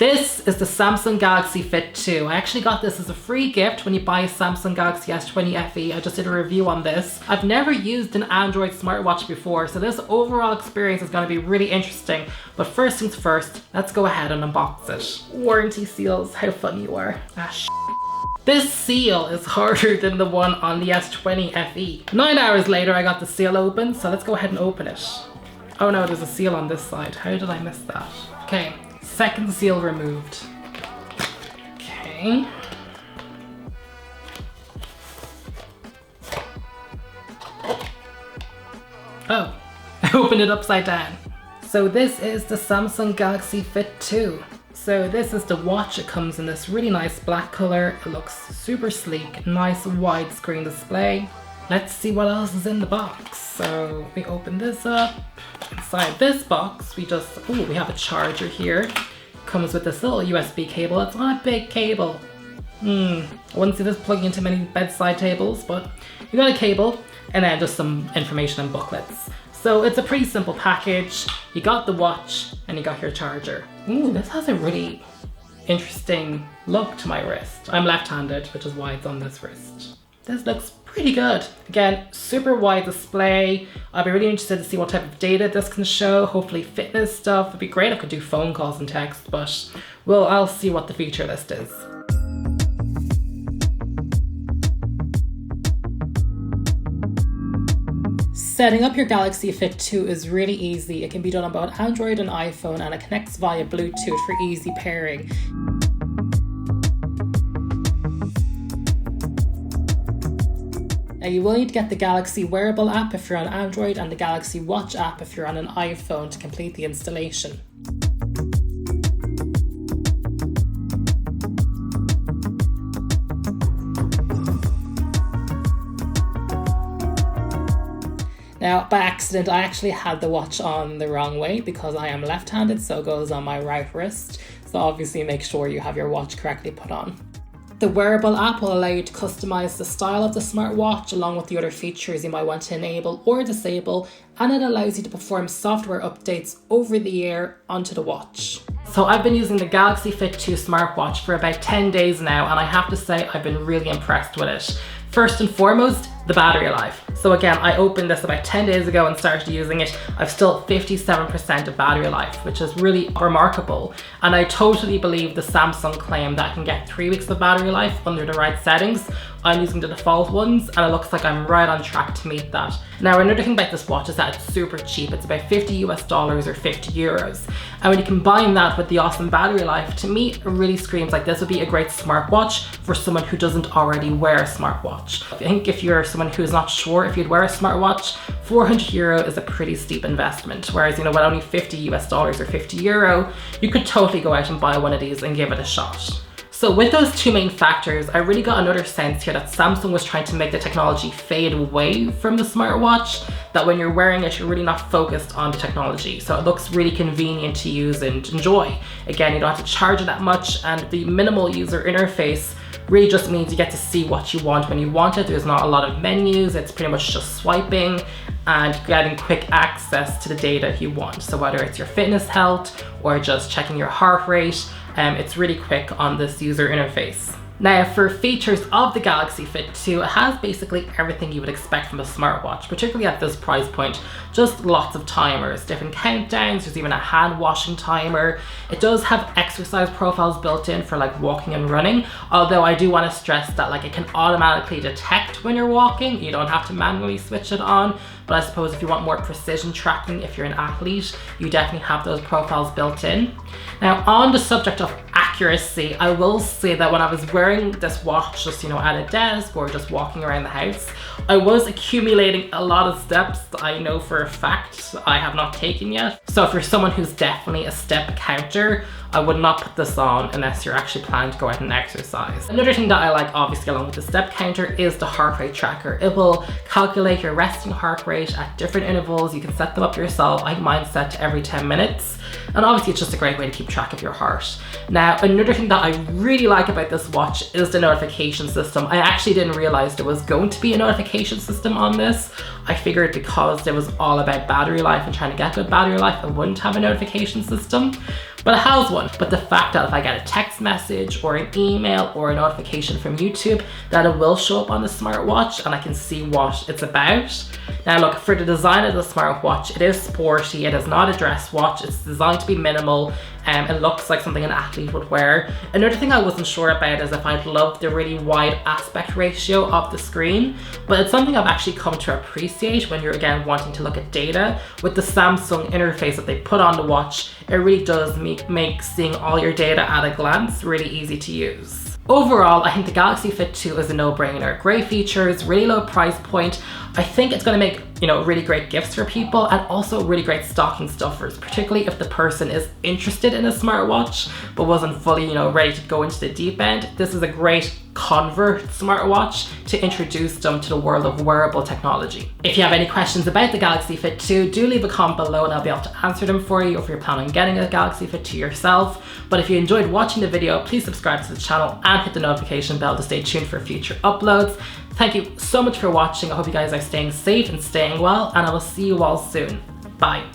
This is the Samsung Galaxy Fit 2. I actually got this as a free gift when you buy a Samsung Galaxy S20 FE. I just did a review on this. I've never used an Android smartwatch before, so this overall experience is going to be really interesting. But first things first, let's go ahead and unbox it. Warranty seals, how funny you are. This seal is harder than the one on the S20 FE. 9 hours later, I got the seal open, so let's go ahead and open it. Oh no, there's a seal on this side. How did I miss that? Okay. Second seal removed. Okay. Oh, I opened it upside down. So this is the Samsung Galaxy Fit 2. So this is the watch. It comes in this really nice black color. It looks super sleek, nice widescreen display. Let's see what else is in the box. So we open this up. Inside this box, we have a charger here. Comes with this little USB cable. It's not a big cable. I wouldn't see this plugging into many bedside tables, but you got a cable and then just some information and booklets. So it's a pretty simple package. You got the watch and you got your charger. This has a really interesting look to my wrist. I'm left-handed, which is why it's on this wrist. This looks pretty good. Again, super wide display. I'll be really interested to see what type of data this can show. Hopefully fitness stuff. It'd be great if I could do phone calls and text, but I'll see what the feature list is. Setting up your Galaxy Fit 2 is really easy. It can be done on both Android and iPhone, and it connects via Bluetooth for easy pairing. Now you will need to get the Galaxy Wearable app if you're on Android and the Galaxy Watch app if you're on an iPhone to complete the installation. Now, by accident, I actually had the watch on the wrong way because I am left-handed, so it goes on my right wrist. So obviously make sure you have your watch correctly put on. The wearable app will allow you to customize the style of the smartwatch along with the other features you might want to enable or disable, and it allows you to perform software updates over the air onto the watch. So I've been using the Galaxy Fit 2 smartwatch for about 10 days now, and I have to say I've been really impressed with it. First and foremost, the battery life. So again, I opened this about 10 days ago and started using it. I've still 57% of battery life, which is really remarkable. And I totally believe the Samsung claim that I can get 3 weeks of battery life under the right settings. I'm using the default ones and it looks like I'm right on track to meet that. Now, another thing about this watch is that it's super cheap. It's about $50 or 50 euros. And when you combine that with the awesome battery life, to me, it really screams like this would be a great smartwatch for someone who doesn't already wear a smartwatch. I think if you're someone who's not sure if you'd wear a smartwatch, €400 is a pretty steep investment. Whereas, with only $50 or 50 euro, you could totally go out and buy one of these and give it a shot. So with those two main factors, I really got another sense here that Samsung was trying to make the technology fade away from the smartwatch, that when you're wearing it, you're really not focused on the technology. So it looks really convenient to use and enjoy. Again, you don't have to charge it that much, and the minimal user interface really just means you get to see what you want when you want it. There's not a lot of menus. It's pretty much just swiping and getting quick access to the data you want. So whether it's your fitness health or just checking your heart rate, it's really quick on this user interface. Now, for features of the Galaxy Fit 2, it has basically everything you would expect from a smartwatch, particularly at this price point. Just lots of timers, different countdowns, there's even a hand washing timer. It does have exercise profiles built in for like walking and running, although I do want to stress that it can automatically detect when you're walking. You don't have to manually switch it on, but I suppose if you want more precision tracking, if you're an athlete, you definitely have those profiles built in. Now, on the subject of accuracy, I will say that when I was wearing this watch just at a desk or just walking around the house, I was accumulating a lot of steps that I know for a fact I have not taken yet. So if you're someone who's definitely a step counter, I would not put this on unless you're actually planning to go out and exercise. Another thing that I like, obviously, along with the step counter is the heart rate tracker. It will calculate your resting heart rate at different intervals. You can set them up yourself. I have mine set to every 10 minutes. And obviously it's just a great way to keep track of your heart. Now, another thing that I really like about this watch is the notification system. I actually didn't realize there was going to be a notification system on this. I figured because it was all about battery life and trying to get good battery life, I wouldn't have a notification system. but it has one. But the fact that if I get a text message or an email or a notification from YouTube, that it will show up on the smartwatch and I can see what it's about. Now look, for the design of the smartwatch, it is sporty, it is not a dress watch, it's designed to be minimal. It looks like something an athlete would wear. Another thing I wasn't sure about is if I'd love the really wide aspect ratio of the screen, but it's something I've actually come to appreciate when you're again wanting to look at data. With the Samsung interface that they put on the watch, it really does make seeing all your data at a glance really easy to use. Overall, I think the Galaxy Fit 2 is a no-brainer. Great features, really low price point. I think it's going to make, really great gifts for people and also really great stocking stuffers, particularly if the person is interested in a smartwatch but wasn't fully, ready to go into the deep end. This is a great convert smartwatch to introduce them to the world of wearable technology. If you have any questions about the Galaxy Fit 2, do leave a comment below and I'll be able to answer them for you if you're planning on getting a Galaxy Fit 2 yourself. But if you enjoyed watching the video, please subscribe to the channel and hit the notification bell to stay tuned for future uploads. Thank you so much for watching. I hope you guys are staying safe and staying well, and I will see you all soon. Bye.